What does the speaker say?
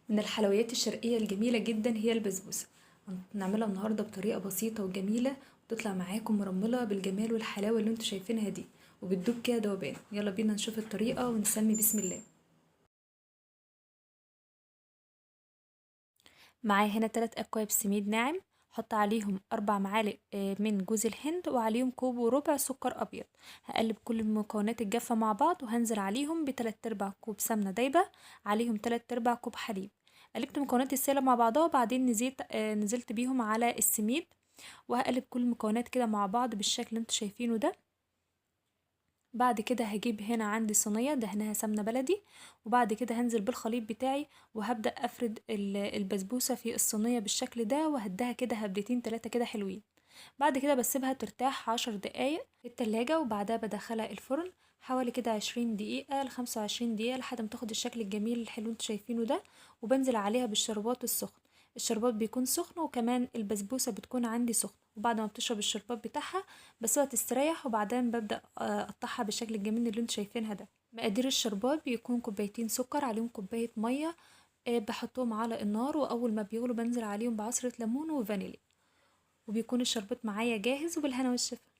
من الحلويات الشرقية الجميلة جدا هي البسبوسة. هنعملها النهاردة بطريقة بسيطة وجميلة، وتطلع معاكم مرملة بالجمال والحلاوة اللي انتوا شايفينها دي، وبتدوب كده دوبان. يلا بينا نشوف الطريقة ونسمي بسم الله. معايا هنا 3 أكواب سميد ناعم، حط عليهم 4 معالق من جوز الهند، وعليهم كوب وربع سكر أبيض. هقلب كل المكونات الجافة مع بعض، وهنزل عليهم ب3/4 كوب سمنة دايبة، عليهم 3/4 كوب حليب. قلبت مكونات السائلة مع بعضها، وبعدين نزلت بيهم على السميد، وهقلب كل المكونات كده مع بعض بالشكل اللي انتوا شايفينه ده. بعد كده هجيب هنا عندي صينية دهنها سمنة بلدي، وبعد كده هنزل بالخليط بتاعي، وهبدأ افرد البسبوسة في الصينية بالشكل ده، وهديها كده هبدتين 3 كده حلوين. بعد كده بسيبها ترتاح 10 دقايق في التلاجة، وبعدها بدخلها الفرن حوالي كده 20 دقيقة ل25 دقيقة لحد ما تاخد الشكل الجميل الحلو انتوا شايفينه ده. وبنزل عليها بالشربات السخن. الشربات بيكون سخن، وكمان البسبوسة بتكون عندي سخنة. وبعد ما بتشرب الشربات بتاعها بسيبها تستريح، وبعدين ببدأ اقطعها بالشكل الجميل اللي انتوا شايفينها ده. مقادير الشربات بيكون كوبايتين سكر عليهم كوباية مية، بحطهم على النار، واول ما بيغلوا بنزل عليهم بعصرة ليمون وفانيليا، وبيكون الشربات معايا جاهز، وبالهنا والشفا.